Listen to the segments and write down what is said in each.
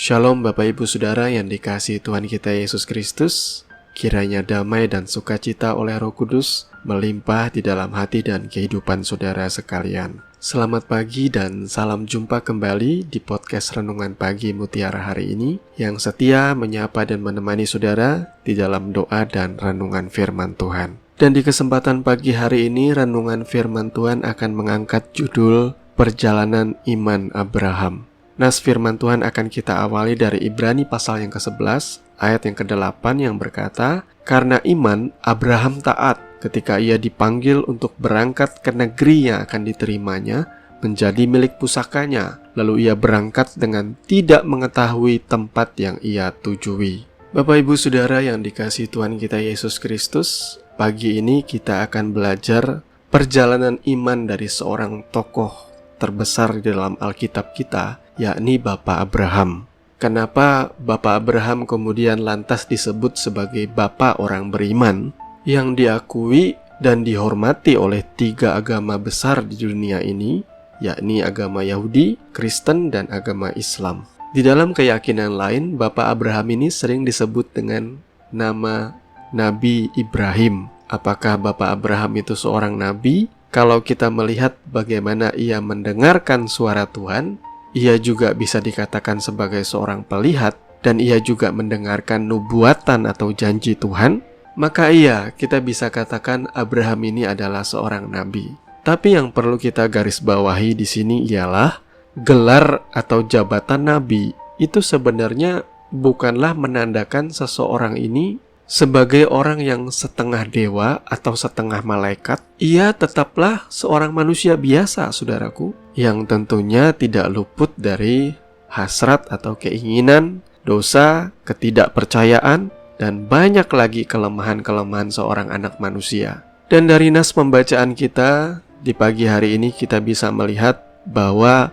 Shalom Bapak Ibu Saudara yang dikasihi Tuhan kita Yesus Kristus. Kiranya damai dan sukacita oleh Roh Kudus melimpah di dalam hati dan kehidupan saudara sekalian. Selamat pagi dan salam jumpa kembali di podcast Renungan Pagi Mutiara hari ini yang setia menyapa dan menemani saudara di dalam doa dan renungan firman Tuhan. Dan di kesempatan pagi hari ini renungan firman Tuhan akan mengangkat judul Perjalanan Iman Abraham. Nas firman Tuhan akan kita awali dari Ibrani pasal yang ke-11, ayat yang ke-8 yang berkata, "Karena iman, Abraham taat ketika ia dipanggil untuk berangkat ke negeri yang akan diterimanya, menjadi milik pusakanya. Lalu ia berangkat dengan tidak mengetahui tempat yang ia tujui." Bapak Ibu Saudara yang dikasihi Tuhan kita Yesus Kristus, pagi ini kita akan belajar perjalanan iman dari seorang tokoh terbesar di dalam Alkitab kita, yakni Bapak Abraham. Kenapa Bapak Abraham kemudian lantas disebut sebagai Bapak orang beriman yang diakui dan dihormati oleh tiga agama besar di dunia ini, yakni agama Yahudi, Kristen, dan agama Islam. Di dalam keyakinan lain, Bapak Abraham ini sering disebut dengan nama Nabi Ibrahim. Apakah Bapak Abraham itu seorang nabi? Kalau kita melihat bagaimana ia mendengarkan suara Tuhan, ia juga bisa dikatakan sebagai seorang pelihat, dan ia juga mendengarkan nubuatan atau janji Tuhan, maka kita bisa katakan Abraham ini adalah seorang nabi. Tapi yang perlu kita garis bawahi di sini ialah gelar atau jabatan nabi itu sebenarnya bukanlah menandakan seseorang ini sebagai orang yang setengah dewa atau setengah malaikat. Ia tetaplah seorang manusia biasa, saudaraku, yang tentunya tidak luput dari hasrat atau keinginan, dosa, ketidakpercayaan, dan banyak lagi kelemahan-kelemahan seorang anak manusia. Dan dari nas pembacaan kita di pagi hari ini kita bisa melihat bahwa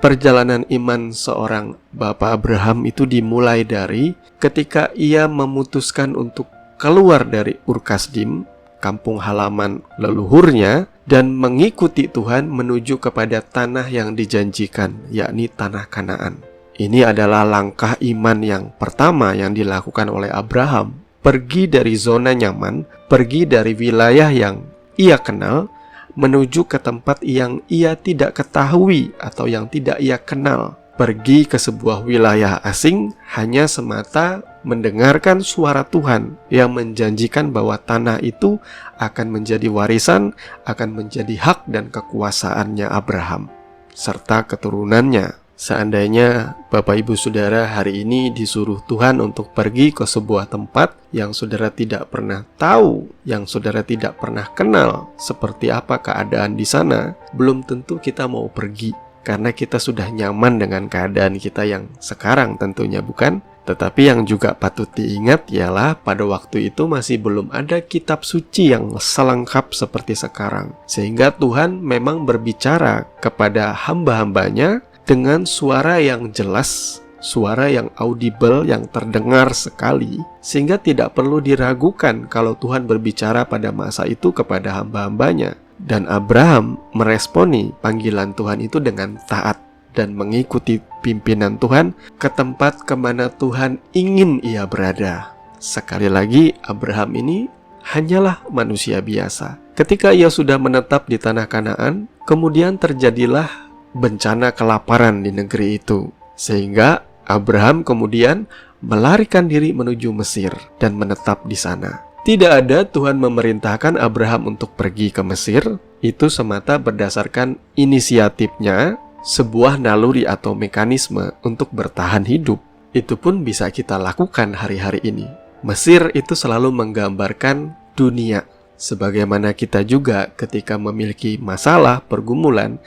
perjalanan iman seorang Bapak Abraham itu dimulai dari ketika ia memutuskan untuk keluar dari Ur Kasdim, kampung halaman leluhurnya, dan mengikuti Tuhan menuju kepada tanah yang dijanjikan, yakni tanah Kanaan. Ini adalah langkah iman yang pertama yang dilakukan oleh Abraham. Pergi dari zona nyaman, pergi dari wilayah yang ia kenal, menuju ke tempat yang ia tidak ketahui atau yang tidak ia kenal. Pergi ke sebuah wilayah asing hanya semata mendengarkan suara Tuhan yang menjanjikan bahwa tanah itu akan menjadi warisan, akan menjadi hak dan kekuasaannya Abraham serta keturunannya. Seandainya Bapak Ibu Saudara hari ini disuruh Tuhan untuk pergi ke sebuah tempat yang saudara tidak pernah tahu, yang saudara tidak pernah kenal seperti apa keadaan di sana, belum tentu kita mau pergi karena kita sudah nyaman dengan keadaan kita yang sekarang tentunya, bukan? Tetapi yang juga patut diingat ialah pada waktu itu masih belum ada kitab suci yang selengkap seperti sekarang. Sehingga Tuhan memang berbicara kepada hamba-hambanya dengan suara yang jelas, suara yang audible, yang terdengar sekali, sehingga tidak perlu diragukan kalau Tuhan berbicara pada masa itu kepada hamba-hambanya. Dan Abraham meresponi panggilan Tuhan itu dengan taat dan mengikuti pimpinan Tuhan ke tempat kemana Tuhan ingin ia berada. Sekali lagi, Abraham ini hanyalah manusia biasa. Ketika ia sudah menetap di tanah Kanaan, kemudian terjadilah bencana kelaparan di negeri itu, sehingga Abraham kemudian melarikan diri menuju Mesir dan menetap di sana. Tidak ada Tuhan memerintahkan Abraham untuk pergi ke Mesir, itu semata berdasarkan inisiatifnya, sebuah naluri atau mekanisme untuk bertahan hidup. Itu pun bisa kita lakukan hari-hari ini. Mesir itu selalu menggambarkan dunia. Sebagaimana kita juga ketika memiliki masalah, pergumulan,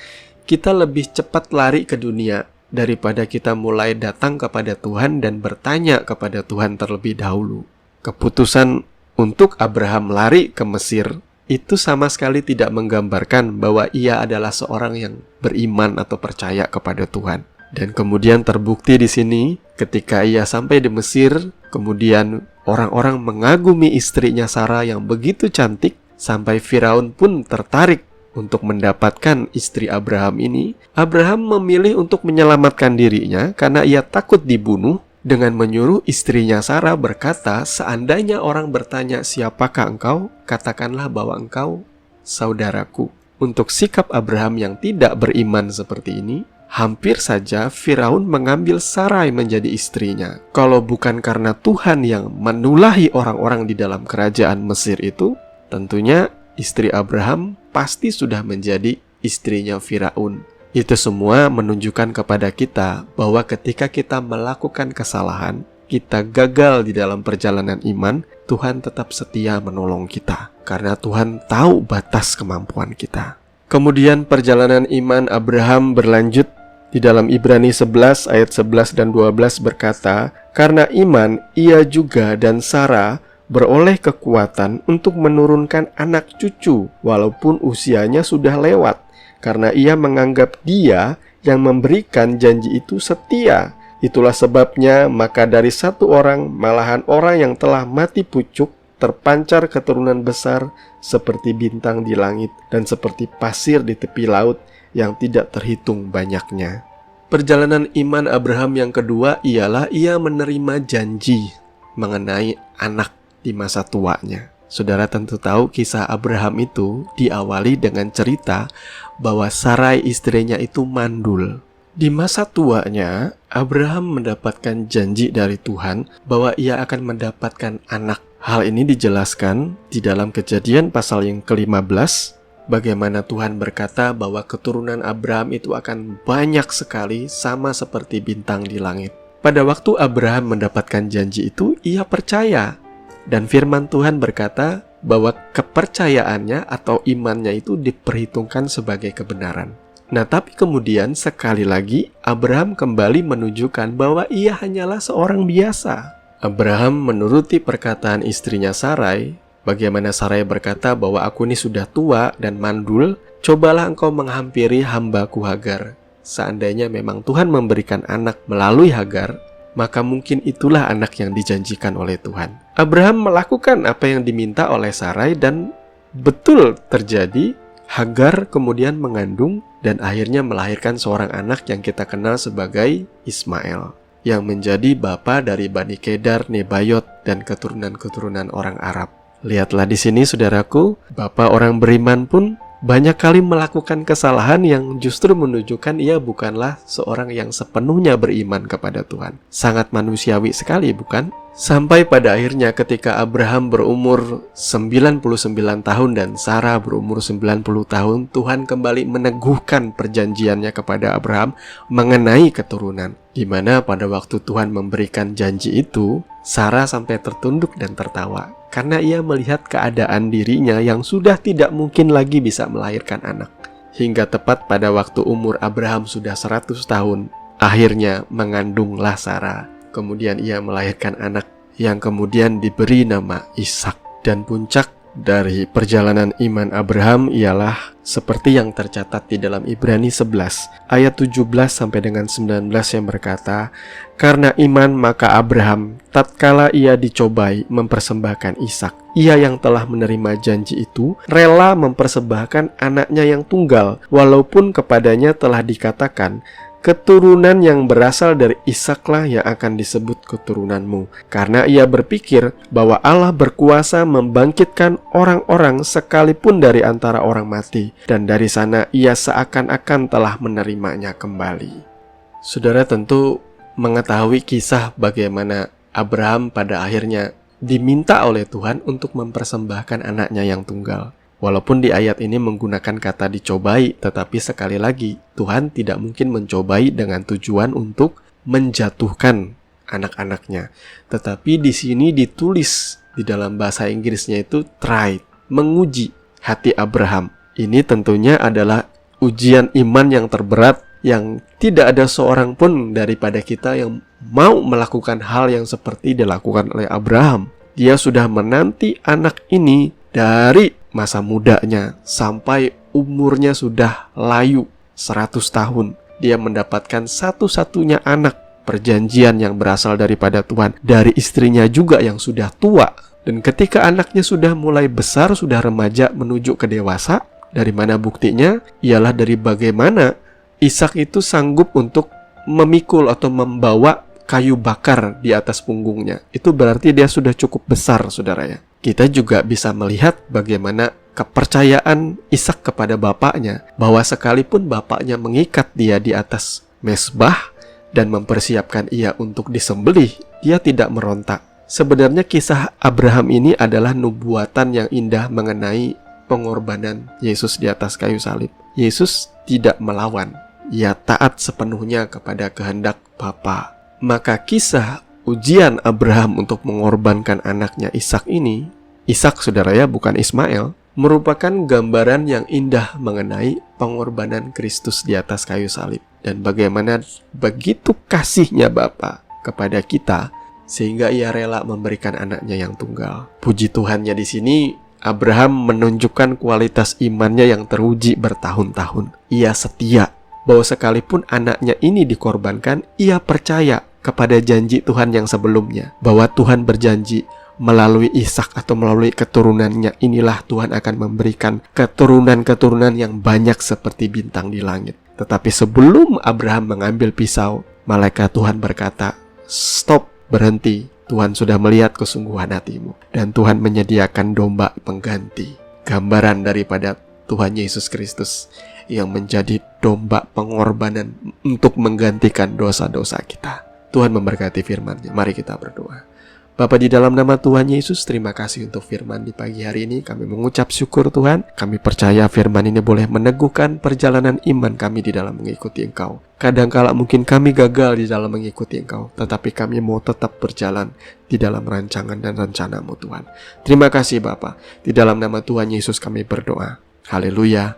kita lebih cepat lari ke dunia daripada kita mulai datang kepada Tuhan dan bertanya kepada Tuhan terlebih dahulu. Keputusan untuk Abraham lari ke Mesir itu sama sekali tidak menggambarkan bahwa ia adalah seorang yang beriman atau percaya kepada Tuhan. Dan kemudian terbukti di sini ketika ia sampai di Mesir, kemudian orang-orang mengagumi istrinya Sarah yang begitu cantik sampai Firaun pun tertarik untuk mendapatkan istri Abraham ini, Abraham memilih untuk menyelamatkan dirinya karena ia takut dibunuh dengan menyuruh istrinya Sarah berkata, seandainya orang bertanya siapakah engkau, katakanlah bahwa engkau saudaraku. Untuk sikap Abraham yang tidak beriman seperti ini, hampir saja Firaun mengambil Sarai menjadi istrinya. Kalau bukan karena Tuhan yang menulahi orang-orang di dalam kerajaan Mesir itu, tentunya istri Abraham pasti sudah menjadi istrinya Firaun. Itu semua menunjukkan kepada kita bahwa ketika kita melakukan kesalahan, kita gagal di dalam perjalanan iman, Tuhan tetap setia menolong kita. Karena Tuhan tahu batas kemampuan kita. Kemudian perjalanan iman Abraham berlanjut di dalam Ibrani 11 ayat 11 dan 12 berkata, karena iman ia juga dan Sarah beroleh kekuatan untuk menurunkan anak cucu walaupun usianya sudah lewat, karena ia menganggap Dia yang memberikan janji itu setia. Itulah sebabnya maka dari satu orang, malahan orang yang telah mati pucuk, terpancar keturunan besar seperti bintang di langit dan seperti pasir di tepi laut yang tidak terhitung banyaknya. Perjalanan iman Abraham yang kedua ialah ia menerima janji mengenai anak di masa tuanya. Saudara tentu tahu kisah Abraham itu diawali dengan cerita bahwa Sarai istrinya itu mandul. Di masa tuanya, Abraham mendapatkan janji dari Tuhan bahwa ia akan mendapatkan anak. Hal ini dijelaskan di dalam Kejadian pasal yang ke-15, bagaimana Tuhan berkata bahwa keturunan Abraham itu akan banyak sekali sama seperti bintang di langit. Pada waktu Abraham mendapatkan janji itu, ia percaya. Dan firman Tuhan berkata bahwa kepercayaannya atau imannya itu diperhitungkan sebagai kebenaran. Nah, tapi kemudian sekali lagi Abraham kembali menunjukkan bahwa ia hanyalah seorang biasa. Abraham menuruti perkataan istrinya Sarai. Bagaimana Sarai berkata bahwa aku ini sudah tua dan mandul, cobalah engkau menghampiri hambaku Hagar. Seandainya memang Tuhan memberikan anak melalui Hagar, maka mungkin itulah anak yang dijanjikan oleh Tuhan. Abraham melakukan apa yang diminta oleh Sarai dan betul terjadi. Hagar kemudian mengandung dan akhirnya melahirkan seorang anak yang kita kenal sebagai Ismail, yang menjadi bapa dari Bani Kedar, Nebayot, dan keturunan-keturunan orang Arab. Lihatlah di sini saudaraku, bapa orang beriman pun banyak kali melakukan kesalahan yang justru menunjukkan ia bukanlah seorang yang sepenuhnya beriman kepada Tuhan. Sangat manusiawi sekali, bukan? Sampai pada akhirnya ketika Abraham berumur 99 tahun dan Sarah berumur 90 tahun, Tuhan kembali meneguhkan perjanjiannya kepada Abraham mengenai keturunan. Di mana pada waktu Tuhan memberikan janji itu, Sarah sampai tertunduk dan tertawa karena ia melihat keadaan dirinya yang sudah tidak mungkin lagi bisa melahirkan anak. Hingga tepat pada waktu umur Abraham sudah 100 tahun, akhirnya mengandunglah Sarah. Kemudian ia melahirkan anak yang kemudian diberi nama Ishak. Dan puncak dari perjalanan iman Abraham ialah seperti yang tercatat di dalam Ibrani 11 ayat 17 sampai dengan 19 yang berkata, karena iman maka Abraham tatkala ia dicobai mempersembahkan Ishak, ia yang telah menerima janji itu rela mempersembahkan anaknya yang tunggal, walaupun kepadanya telah dikatakan, keturunan yang berasal dari Ishaklah yang akan disebut keturunanmu. Karena ia berpikir bahwa Allah berkuasa membangkitkan orang-orang sekalipun dari antara orang mati. Dan dari sana ia seakan-akan telah menerimanya kembali. Saudara tentu mengetahui kisah bagaimana Abraham pada akhirnya diminta oleh Tuhan untuk mempersembahkan anaknya yang tunggal. Walaupun di ayat ini menggunakan kata dicobai, tetapi sekali lagi Tuhan tidak mungkin mencobai dengan tujuan untuk menjatuhkan anak-anaknya. Tetapi di sini ditulis di dalam bahasa Inggrisnya itu try, menguji hati Abraham. Ini tentunya adalah ujian iman yang terberat yang tidak ada seorang pun daripada kita yang mau melakukan hal yang seperti dilakukan oleh Abraham. Dia sudah menanti anak ini dari masa mudanya sampai umurnya sudah layu 100 tahun. Dia mendapatkan satu-satunya anak perjanjian yang berasal daripada Tuhan dari istrinya juga yang sudah tua. Dan ketika anaknya sudah mulai besar, sudah remaja menuju ke dewasa, Dari mana buktinya? Ialah dari bagaimana Ishak itu sanggup untuk memikul atau membawa kayu bakar di atas punggungnya. Itu berarti dia sudah cukup besar, saudara ya. Kita juga bisa melihat bagaimana kepercayaan Ishak kepada bapaknya, bahwa sekalipun bapaknya mengikat dia di atas mezbah dan mempersiapkan ia untuk disembelih, dia tidak merontak. Sebenarnya kisah Abraham ini adalah nubuatan yang indah mengenai pengorbanan Yesus di atas kayu salib. Yesus tidak melawan, ia taat sepenuhnya kepada kehendak Bapa. Maka kisah ujian Abraham untuk mengorbankan anaknya Ishak ini, Ishak, saudara ya, bukan Ismail, merupakan gambaran yang indah mengenai pengorbanan Kristus di atas kayu salib. Dan bagaimana begitu kasihnya Bapa kepada kita, sehingga ia rela memberikan anaknya yang tunggal. Puji Tuhannya, di sini Abraham menunjukkan kualitas imannya yang teruji bertahun-tahun. Ia setia, bahwa sekalipun anaknya ini dikorbankan, ia percaya kepada janji Tuhan yang sebelumnya, bahwa Tuhan berjanji melalui Ishak atau melalui keturunannya inilah Tuhan akan memberikan keturunan-keturunan yang banyak seperti bintang di langit. Tetapi sebelum Abraham mengambil pisau, malaikat Tuhan berkata, "Stop, berhenti. Tuhan sudah melihat kesungguhan hatimu." Dan Tuhan menyediakan domba pengganti, gambaran daripada Tuhan Yesus Kristus yang menjadi domba pengorbanan untuk menggantikan dosa-dosa kita. Tuhan memberkati firman-Nya. Mari kita berdoa. Bapa, di dalam nama Tuhan Yesus, terima kasih untuk firman di pagi hari ini. Kami mengucap syukur Tuhan. Kami percaya firman ini boleh meneguhkan perjalanan iman kami di dalam mengikuti Engkau. Kadangkala mungkin kami gagal di dalam mengikuti Engkau, tetapi kami mau tetap berjalan di dalam rancangan dan rencana-Mu Tuhan. Terima kasih Bapa. Di dalam nama Tuhan Yesus kami berdoa. Haleluya.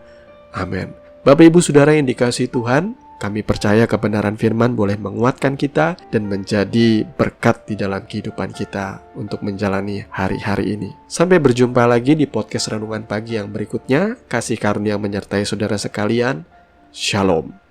Amin. Bapak Ibu Saudara yang dikasihi Tuhan, kami percaya kebenaran firman boleh menguatkan kita dan menjadi berkat di dalam kehidupan kita untuk menjalani hari-hari ini. Sampai berjumpa lagi di podcast Renungan Pagi yang berikutnya. Kasih karunia menyertai saudara sekalian. Shalom.